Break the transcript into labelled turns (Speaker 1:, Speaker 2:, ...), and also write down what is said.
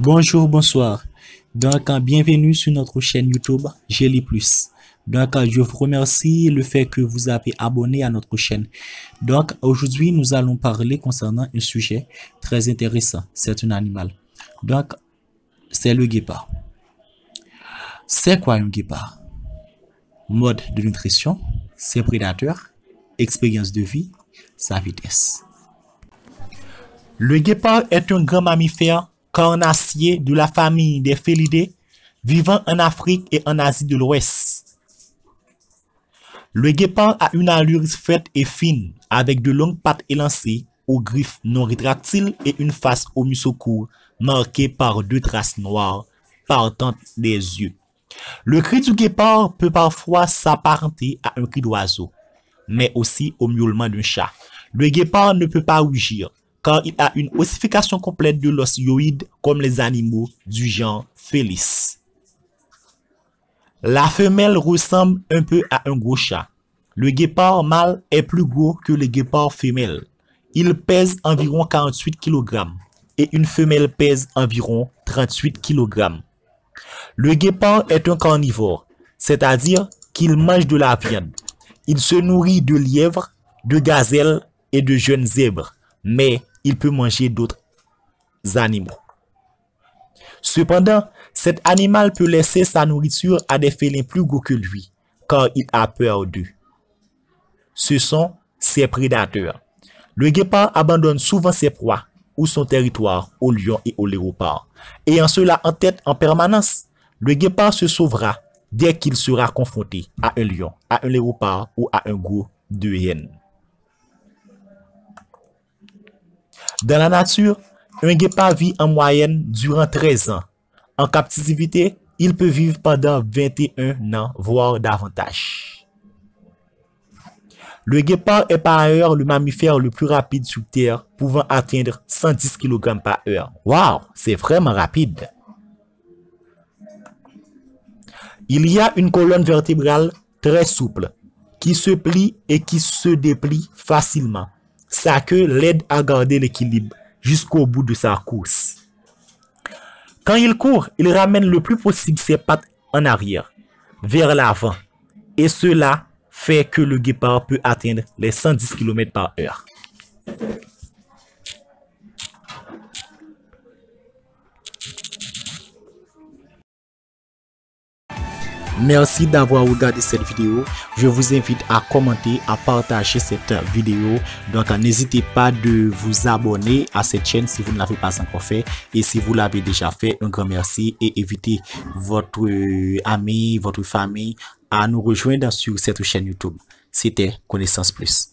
Speaker 1: Bonjour, bonsoir. Bienvenue sur notre chaîne YouTube Gély Plus. Je vous remercie le fait que vous avez abonné à notre chaîne. Aujourd'hui, nous allons parler concernant un sujet très intéressant. C'est un animal. C'est le guépard. C'est quoi un guépard? Mode de nutrition, ses prédateurs, expérience de vie, sa vitesse. Le guépard est un grand mammifère carnassier de la famille des félidés vivant en Afrique et en Asie de l'Ouest. Le guépard a une allure faite et fine avec de longues pattes élancées aux griffes non rétractiles et une face aux museaux courts marquée par deux traces noires partant des yeux. Le cri du guépard peut parfois s'apparenter à un cri d'oiseau, mais aussi au miaulement d'un chat. Le guépard ne peut pas rugir, car il a une ossification complète de l'os hyoïde comme les animaux du genre Felis. La femelle ressemble un peu à un gros chat. Le guépard mâle est plus gros que le guépard femelle. Il pèse environ 48 kg et une femelle pèse environ 38 kg. Le guépard est un carnivore, c'est-à-dire qu'il mange de la viande. Il se nourrit de lièvres, de gazelles et de jeunes zèbres, mais il peut manger d'autres animaux. Cependant, cet animal peut laisser sa nourriture à des félins plus gros que lui, car il a peur d'eux. Ce sont ses prédateurs. Le guépard abandonne souvent ses proies ou son territoire aux lions et aux léopards. Ayant cela en tête en permanence, le guépard se sauvera dès qu'il sera confronté à un lion, à un léopard ou à un groupe de hyènes. Dans la nature, un guépard vit en moyenne durant 13 ans. En captivité, il peut vivre pendant 21 ans, voire davantage. Le guépard est par ailleurs le mammifère le plus rapide sur Terre, pouvant atteindre 110 kg par heure. Waouh, c'est vraiment rapide! Il y a une colonne vertébrale très souple, qui se plie et qui se déplie facilement. Sa queue l'aide à garder l'équilibre jusqu'au bout de sa course. Quand il court, il ramène le plus possible ses pattes en arrière, vers l'avant, et cela fait que le guépard peut atteindre les 110 km par heure. Merci d'avoir regardé cette vidéo. Je vous invite à commenter, à partager cette vidéo. N'hésitez pas de vous abonner à cette chaîne si vous ne l'avez pas encore fait. Et si vous l'avez déjà fait, un grand merci. Et invitez votre ami, votre famille à nous rejoindre sur cette chaîne YouTube. C'était Connaissance Plus.